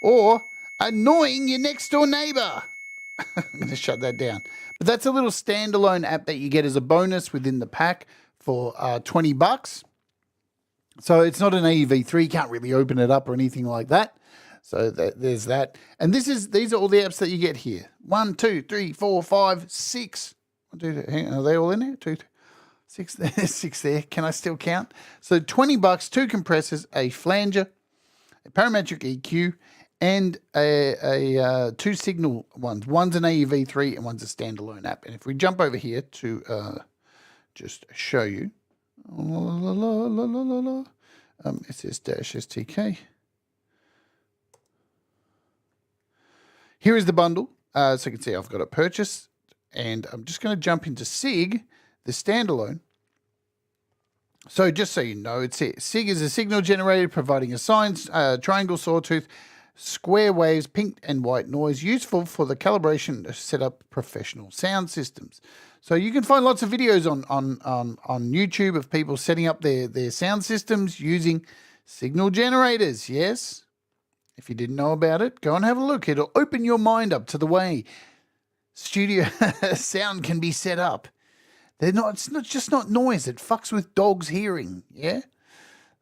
Or annoying your next door neighbor. I'm going to shut that down. But that's a little standalone app that you get as a bonus within the pack for 20 bucks. So it's not an AUv3. You can't really open it up or anything like that. So there's that. And these are all the apps that you get here. 1, 2, 3, 4, 5, 6. Are they all in there? 2, 6 there. 6 there. Can I still count? So 20 bucks, 2 compressors, a flanger, a parametric EQ, and a 2 signal ones. One's an AUv3 and one's a standalone app. And if we jump over here to just show you, SS-STK. Here is the bundle. So you can see I've got it purchased, and I'm just going to jump into SIG, the standalone. So just so you know, it's it. SIG is a signal generator providing a sine, triangle, sawtooth, square waves, pink and white noise, useful for the calibration to set up professional sound systems. So you can find lots of videos on YouTube of people setting up their sound systems using signal generators. Yes, if you didn't know about it, go and have a look. It'll open your mind up to the way studio sound can be set up. It's just not noise. It fucks with dogs' hearing. Yeah?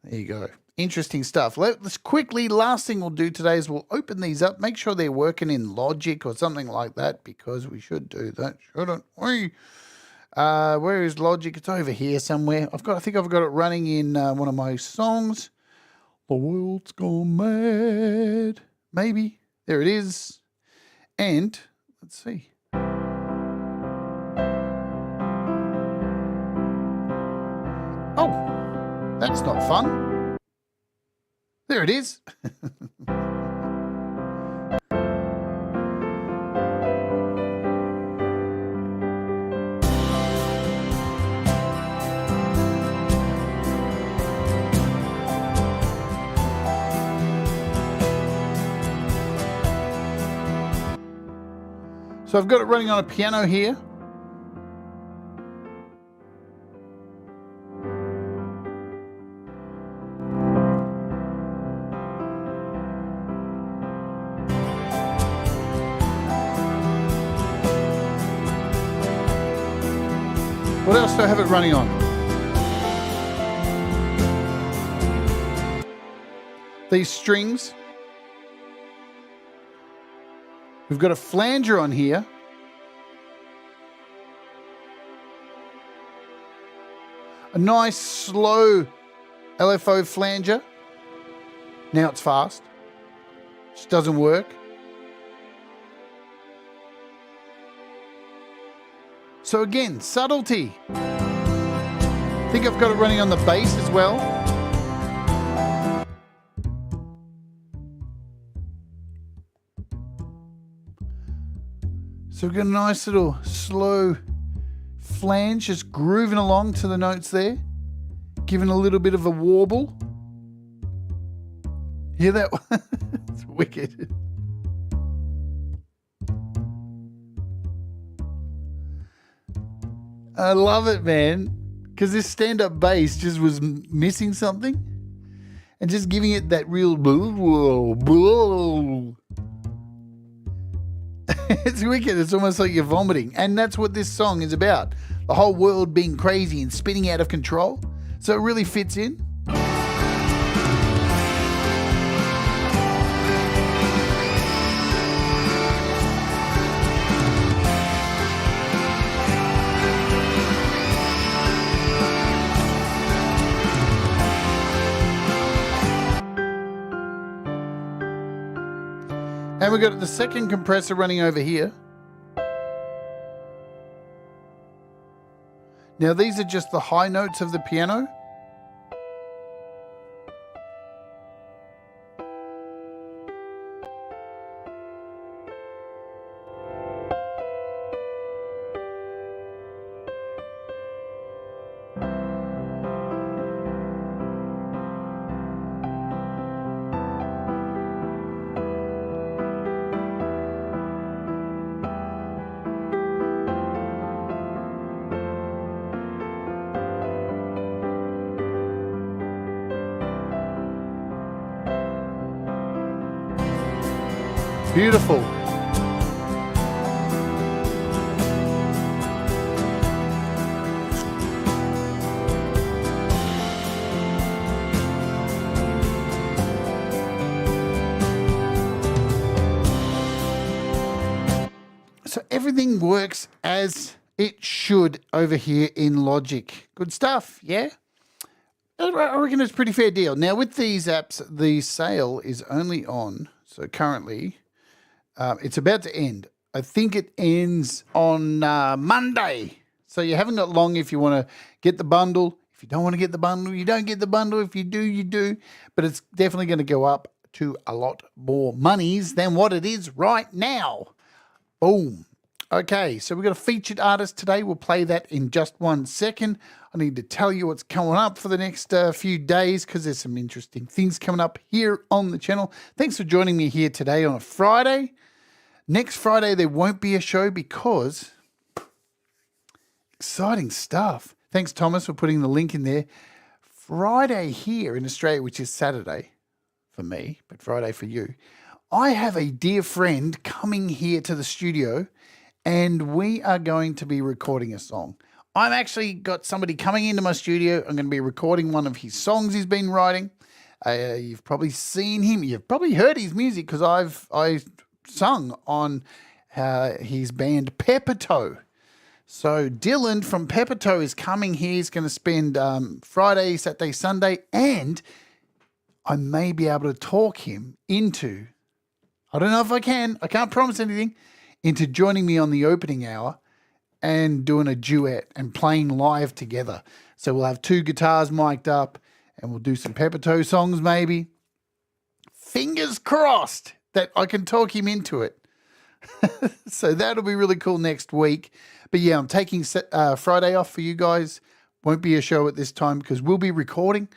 There you go. Interesting stuff. Let's quickly, last thing we'll do today is we'll open these up, make sure they're working in Logic or something like that, because we should do that, shouldn't we? Where is Logic? It's over here somewhere. I think I've got it running in one of my songs. The world's gone mad. Maybe. There it is. And let's see. Oh, that's not fun. There it is. So I've got it running on a piano here. What else do I have it running on? These strings. We've got a flanger on here. A nice slow LFO flanger. Now it's fast. Just doesn't work. So again, subtlety. I think I've got it running on the bass as well. So we've got a nice little slow flange just grooving along to the notes there, giving a little bit of a warble. Hear that one? It's wicked. I love it, man, because this stand-up bass just was missing something, and just giving it that real blah, blah. It's wicked. It's almost like you're vomiting, and that's what this song is about. The whole world being crazy and spinning out of control. So it really fits in. And we've got the second compressor running over here. Now these are just the high notes of the piano. Beautiful. So everything works as it should over here in Logic. Good stuff, yeah? I reckon it's a pretty fair deal. Now with these apps, the sale is only on, so currently it's about to end. I think it ends on Monday. So you haven't got long if you want to get the bundle. If you don't want to get the bundle, you don't get the bundle. If you do, you do. But it's definitely going to go up to a lot more monies than what it is right now. Boom. Okay, so we've got a featured artist today. We'll play that in just 1 second. I need to tell you what's coming up for the next few days because there's some interesting things coming up here on the channel. Thanks for joining me here today on a Friday. Next Friday, there won't be a show because exciting stuff. Thanks, Thomas, for putting the link in there. Friday here in Australia, which is Saturday for me, but Friday for you, I have a dear friend coming here to the studio and we are going to be recording a song. I've actually got somebody coming into my studio. I'm going to be recording one of his songs he's been writing. You've probably seen him. You've probably heard his music because I sung on his band Peppertoe. So Dylan from Peppertoe is coming here. He's going to spend Friday, Saturday, Sunday, and I may be able to talk him into, I don't know if I can't promise anything, into joining me on the opening hour and doing a duet and playing live together. So we'll have 2 guitars mic'd up and we'll do some Peppertoe songs maybe. Fingers crossed that I can talk him into it. So that'll be really cool next week. But yeah, I'm taking Friday off for you guys. Won't be a show at this time because we'll be recording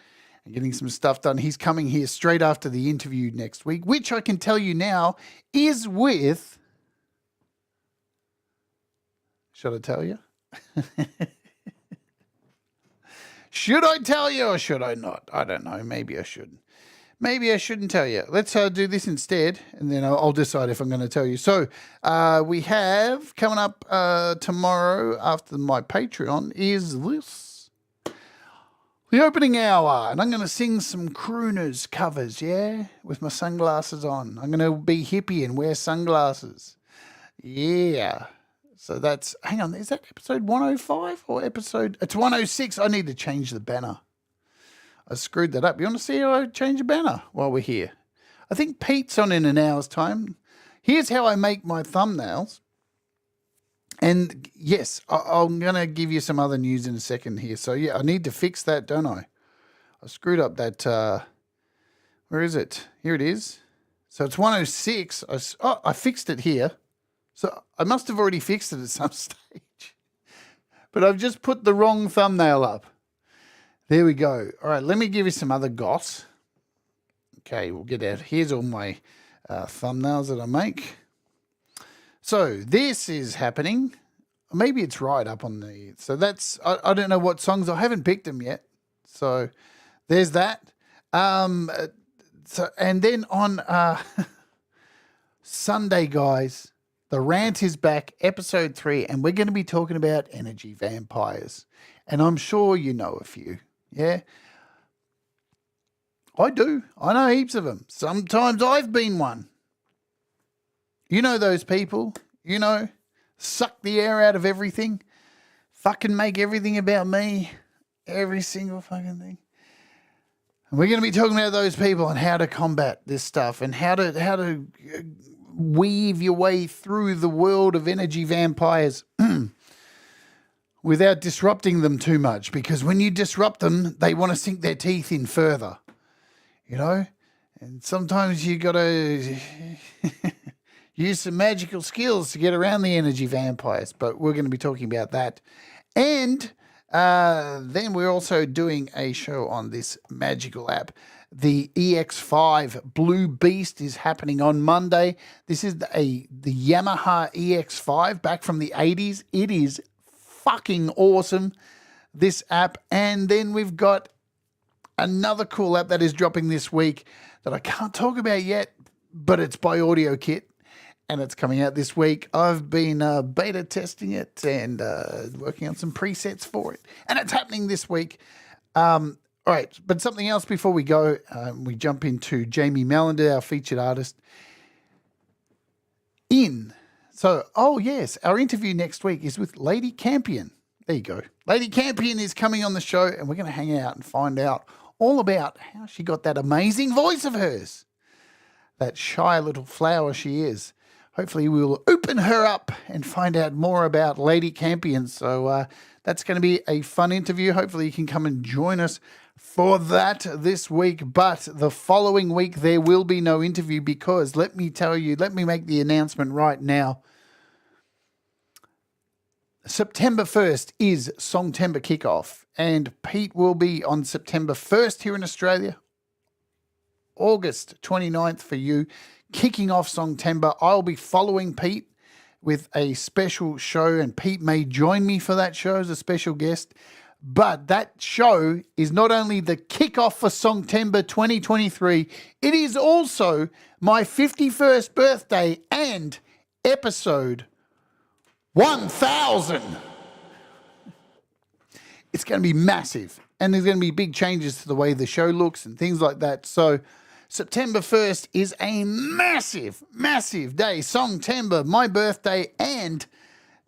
and getting some stuff done. He's coming here straight after the interview next week, which I can tell you now is with... Should I tell you? Should I tell you or should I not? I don't know. Maybe I shouldn't. Maybe I shouldn't tell you. Let's do this instead, and then I'll decide if I'm going to tell you. So we have coming up tomorrow after my Patreon is this. The opening hour, and I'm going to sing some crooners covers, yeah, with my sunglasses on. I'm going to be hippie and wear sunglasses. Yeah. So that's, hang on, is that episode 105 or episode, it's 106. I need to change the banner. I screwed that up. You want to see how I change a banner while we're here? I think Pete's on in an hour's time. Here's how I make my thumbnails. And yes, I'm going to give you some other news in a second here. So yeah, I need to fix that, don't I? I screwed up that, where is it? Here it is. So it's 106. I fixed it here. So I must have already fixed it at some stage. But I've just put the wrong thumbnail up. There we go. All right, let me give you some other goss. Okay, we'll get out. Here's all my thumbnails that I make. So this is happening. Maybe it's right up on the... So that's... I don't know what songs. I haven't picked them yet. So there's that. So and then on Sunday, guys... The rant is back, episode 3, and we're going to be talking about energy vampires. And I'm sure you know a few, yeah? I do. I know heaps of them. Sometimes I've been one. You know those people, you know, suck the air out of everything, fucking make everything about me, every single fucking thing. And we're going to be talking about those people and how to combat this stuff and how to weave your way through the world of energy vampires without disrupting them too much, because when you disrupt them, they want to sink their teeth in further, you know? And sometimes you got to use some magical skills to get around the energy vampires, but we're going to be talking about that. And then we're also doing a show on this magical app. The EX5 Blue Beast is happening on Monday. This is the Yamaha EX5 back from the 80s. It is fucking awesome, this app. And then we've got another cool app that is dropping this week that I can't talk about yet, but it's by Audio Kit and it's coming out this week. I've been beta testing it and working on some presets for it, and it's happening this week. All right, but something else before we go. We jump into Jamie Mallender, our featured artist. Oh yes, our interview next week is with Lady Campion. There you go. Lady Campion is coming on the show, and we're going to hang out and find out all about how she got that amazing voice of hers. That shy little flower she is. Hopefully we'll open her up and find out more about Lady Campion. So that's going to be a fun interview. Hopefully you can come and join us for that this week. But the following week there will be no interview because let me make the announcement right now. September 1st is Songtember kickoff, and Pete will be on September 1st here in Australia, August 29th for you, kicking off Songtember. I'll be following Pete with a special show, and Pete may join me for that show as a special guest. But that show is not only the kickoff for Songtember 2023, it is also my 51st birthday and episode 1000. It's going to be massive, and there's going to be big changes to the way the show looks and things like that. So September 1st is a massive, massive day. Songtember, my birthday, and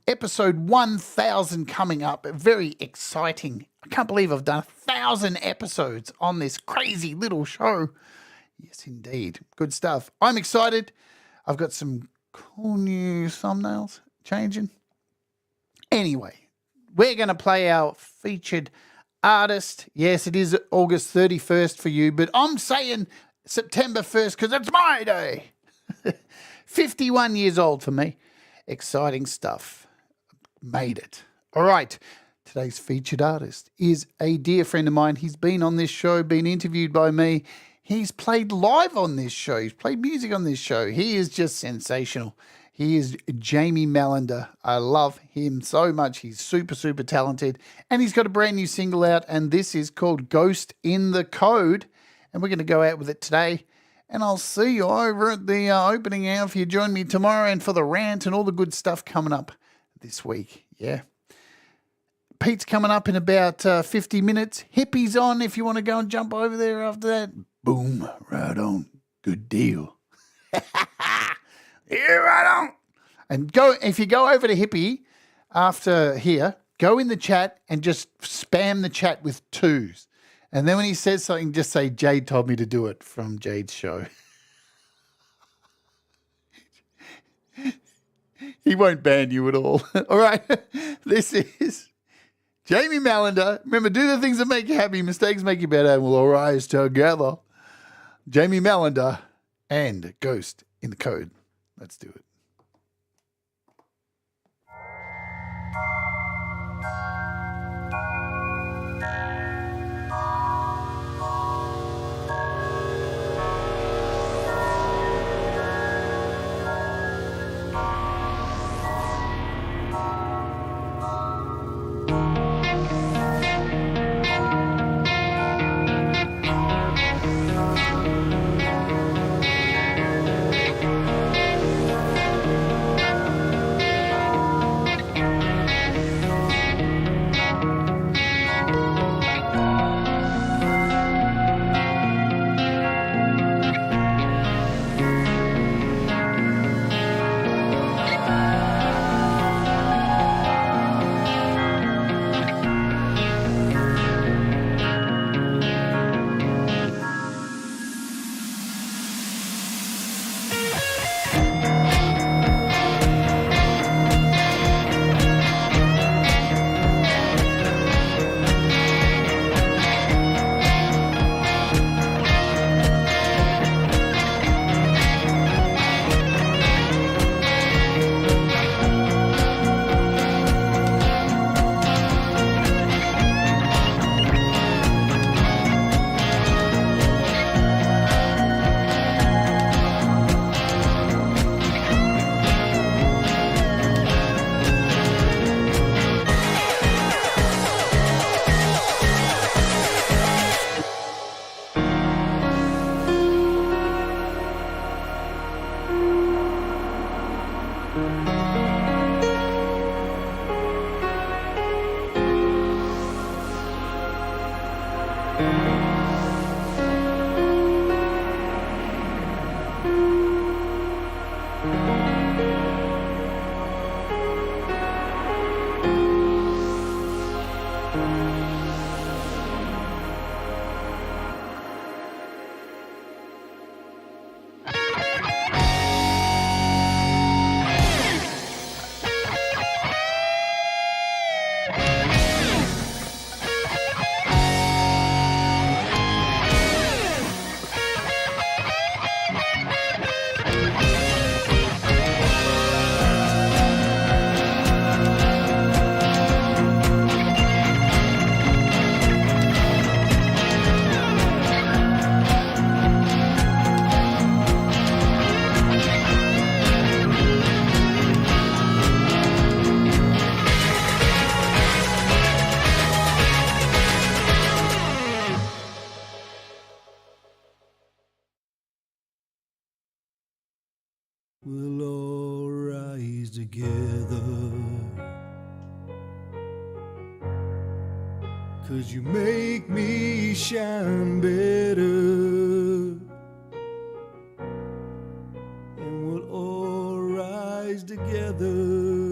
episode 1000 coming up. Very exciting. I can't believe I've done 1,000 episodes on this crazy little show. Yes, indeed. Good stuff. I'm excited. I've got some cool new thumbnails changing. Anyway, we're going to play our featured artist. Yes, it is August 31st for you, but I'm saying September 1st because it's my day. 51 years old for me. Exciting stuff. Made it. All right. Today's featured artist is a dear friend of mine. He's been on this show, been interviewed by me. He's played live on this show. He's played music on this show. He is just sensational. He is Jamie Mallender. I love him so much. He's super, super talented. And he's got a brand new single out, and this is called Ghost in the Code. And we're going to go out with it today. And I'll see you over at the opening hour if you join me tomorrow, and for the rant and all the good stuff coming up this week. Yeah. Pete's coming up in about 50 minutes. Hippie's on if you want to go and jump over there after that. Boom. Right on. Good deal. Yeah, right on. And go, if you go over to Hippie after here, go in the chat and just spam the chat with 2s. And then when he says something, just say, Jade told me to do it, from Jade's show. He won't ban you at all. All right. This is Jamie Mallender. Remember, do the things that make you happy. Mistakes make you better, and we'll all rise together. Jamie Mallender and Ghost in the Code. Let's do it. 'cause you make me shine better, and we'll all rise together.